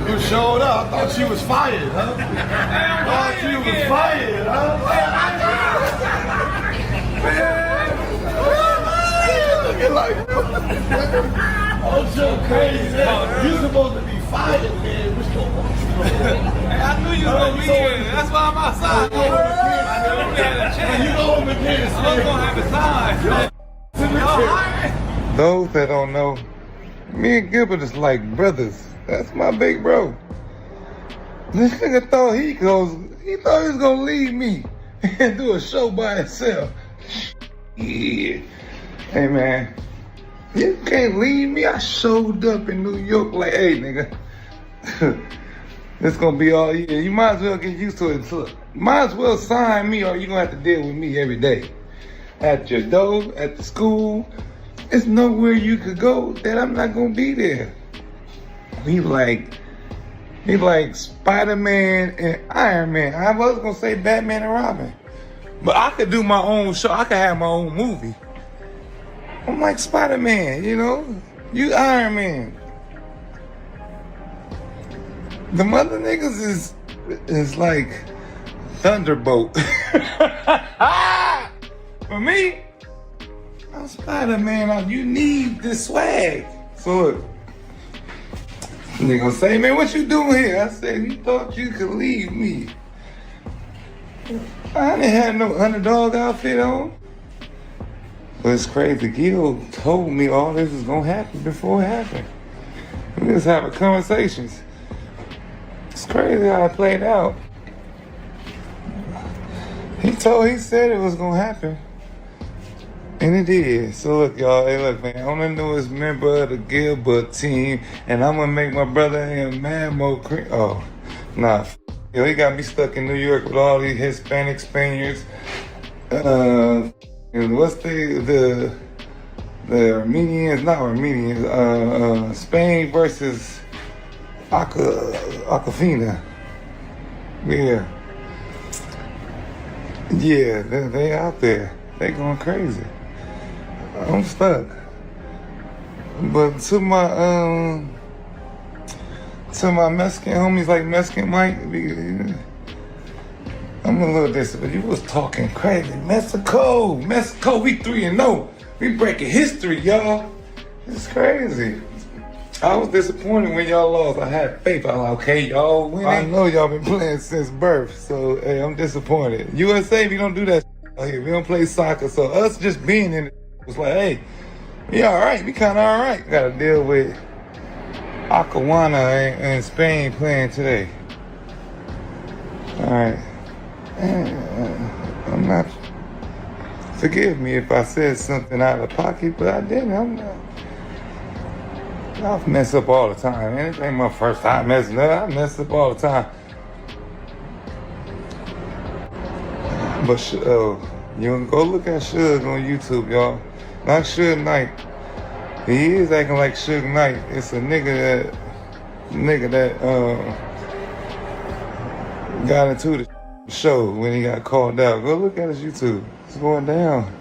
You showed up. I thought you was fired, huh? I thought you was fired, huh? Looking like, oh, so crazy, man. You supposed to be fired, man. What's going on? Hey, I knew you was gonna be here. That's why I'm outside. You know him again. I'm gonna have a time. Those that don't know, me and Gilbert is like brothers. That's my big bro. This nigga thought he thought he was gonna leave me and do a show by himself. Yeah. Hey man, you can't leave me. I showed up in New York like, hey nigga, this gonna be all year. You might as well get used to it. So, might as well sign me or you gonna have to deal with me every day. At your door, at the school, there's nowhere you could go that I'm not gonna be there. He like Spider-Man and Iron Man. I was gonna say Batman and Robin. But I could do my own show. I could have my own movie. I'm like Spider-Man, you know? You Iron Man. The mother niggas is like Thunderbolt. For me, I'm Spider-Man. You need this swag. So look, they gonna say, man, what you doing here? I said, you thought you could leave me. I didn't have no underdog outfit on. But it's crazy. Gil told me all this was gonna happen before it happened. We just having conversations. It's crazy how it played out. He said it was gonna happen. And it did. So look, y'all. Hey, look, man. I'm the newest member of the Gilbert team, and I'm gonna make my brother him mad more cream. Oh, nah. Yo, he got me stuck in New York with all these Hispanic Spaniards. What's the Armenians? Not Armenians. Spain versus Aquafina. Yeah. Yeah, they out there. They going crazy. I'm stuck. But to my Mexican homies like Mexican Mike, I'm a little disappointed. You was talking crazy. Mexico, we 3-0. We breaking history, y'all. It's crazy. I was disappointed when y'all lost. I had faith. I was like, okay, y'all winning. I know y'all been playing since birth, so hey, I'm disappointed. USA, we don't do that here. We don't play soccer, so us just being in it was like, hey, we all right. We kind of all right. Got to deal with Acawana and Spain playing today. All right. I'm not. Forgive me if I said something out of pocket, but I didn't. I'm not. I mess up all the time, man. It ain't my first time messing up. I mess up all the time. But you can go look at Suge on YouTube, y'all. Not Suge Knight. He is acting like Suge Knight. It's a nigga that got into the show when he got called out. Go look at his YouTube. It's going down.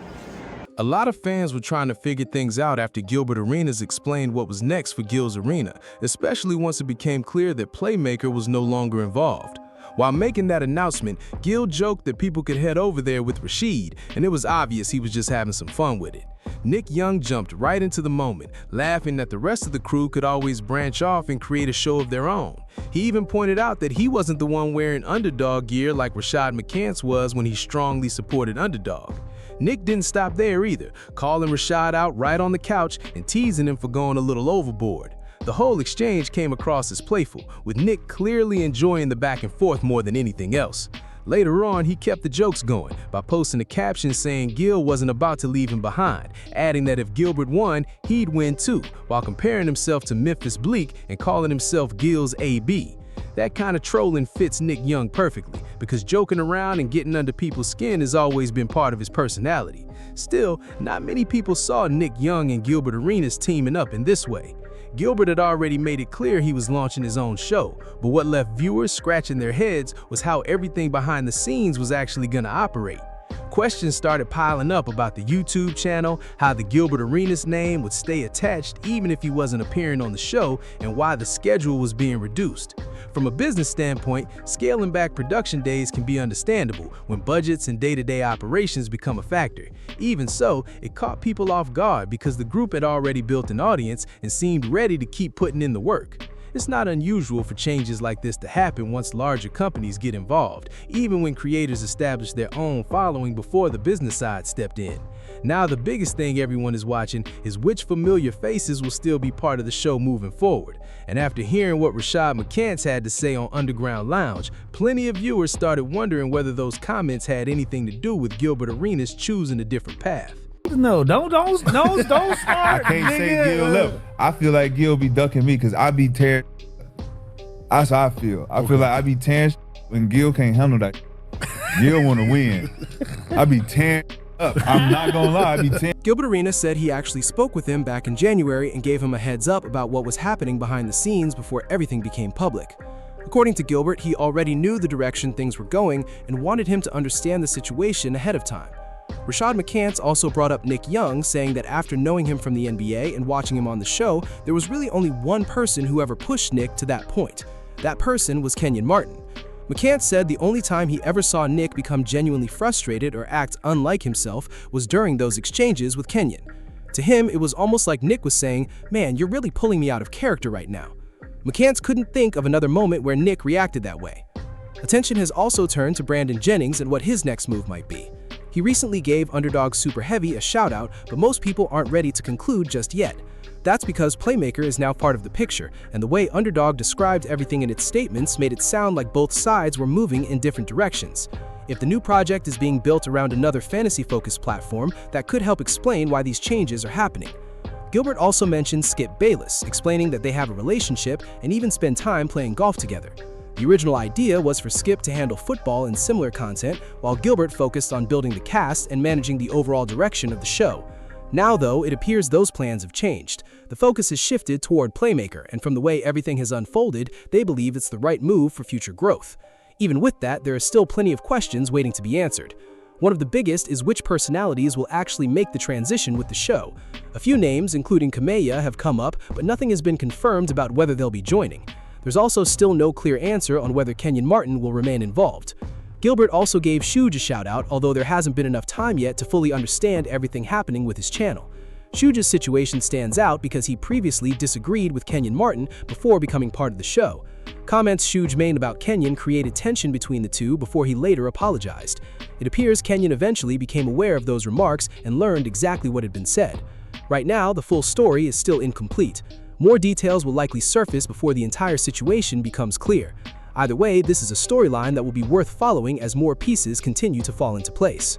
A lot of fans were trying to figure things out after Gilbert Arenas explained what was next for Gil's Arena, especially once it became clear that Playmaker was no longer involved. While making that announcement, Gil joked that people could head over there with Rashid, and it was obvious he was just having some fun with it. Nick Young jumped right into the moment, laughing that the rest of the crew could always branch off and create a show of their own. He even pointed out that he wasn't the one wearing underdog gear like Rashad McCants was when he strongly supported Underdog. Nick didn't stop there either, calling Rashad out right on the couch and teasing him for going a little overboard. The whole exchange came across as playful, with Nick clearly enjoying the back and forth more than anything else. Later on, he kept the jokes going by posting a caption saying Gil wasn't about to leave him behind, adding that if Gilbert won, he'd win too, while comparing himself to Memphis Bleak and calling himself Gil's AB. That kind of trolling fits Nick Young perfectly, because joking around and getting under people's skin has always been part of his personality. Still, not many people saw Nick Young and Gilbert Arenas teaming up in this way. Gilbert had already made it clear he was launching his own show, but what left viewers scratching their heads was how everything behind the scenes was actually gonna operate. Questions started piling up about the YouTube channel, how the Gilbert Arenas name would stay attached even if he wasn't appearing on the show, and why the schedule was being reduced. From a business standpoint, scaling back production days can be understandable when budgets and day-to-day operations become a factor. Even so, it caught people off guard because the group had already built an audience and seemed ready to keep putting in the work. It's not unusual for changes like this to happen once larger companies get involved, even when creators establish their own following before the business side stepped in. Now the biggest thing everyone is watching is which familiar faces will still be part of the show moving forward. And after hearing what Rashad McCants had to say on Underground Lounge, plenty of viewers started wondering whether those comments had anything to do with Gilbert Arenas choosing a different path. No, don't start. I can't say Gil left. I feel like Gil be ducking me because I be tearing. That's how I feel. I feel like I be tearing when Gil can't handle that. Gil want to win. I be tearing up. I'm not gonna lie, I be tearing. Gilbert Arenas said he actually spoke with him back in January and gave him a heads up about what was happening behind the scenes before everything became public. According to Gilbert, he already knew the direction things were going and wanted him to understand the situation ahead of time. Rashad McCants also brought up Nick Young, saying that after knowing him from the NBA and watching him on the show, there was really only one person who ever pushed Nick to that point. That person was Kenyon Martin. McCants said the only time he ever saw Nick become genuinely frustrated or act unlike himself was during those exchanges with Kenyon. To him, it was almost like Nick was saying, "Man, you're really pulling me out of character right now." McCants couldn't think of another moment where Nick reacted that way. Attention has also turned to Brandon Jennings and what his next move might be. He recently gave Underdog Super Heavy a shout-out, but most people aren't ready to conclude just yet. That's because Playmaker is now part of the picture, and the way Underdog described everything in its statements made it sound like both sides were moving in different directions. If the new project is being built around another fantasy-focused platform, that could help explain why these changes are happening. Gilbert also mentioned Skip Bayless, explaining that they have a relationship and even spend time playing golf together. The original idea was for Skip to handle football and similar content, while Gilbert focused on building the cast and managing the overall direction of the show. Now, though, it appears those plans have changed. The focus has shifted toward Playmaker, and from the way everything has unfolded, they believe it's the right move for future growth. Even with that, there are still plenty of questions waiting to be answered. One of the biggest is which personalities will actually make the transition with the show. A few names, including Kamea, have come up, but nothing has been confirmed about whether they'll be joining. There's also still no clear answer on whether Kenyon Martin will remain involved. Gilbert also gave Shuj a shout-out, although there hasn't been enough time yet to fully understand everything happening with his channel. Shuj's situation stands out because he previously disagreed with Kenyon Martin before becoming part of the show. Comments Shuj made about Kenyon created tension between the two before he later apologized. It appears Kenyon eventually became aware of those remarks and learned exactly what had been said. Right now, the full story is still incomplete. More details will likely surface before the entire situation becomes clear. Either way, this is a storyline that will be worth following as more pieces continue to fall into place.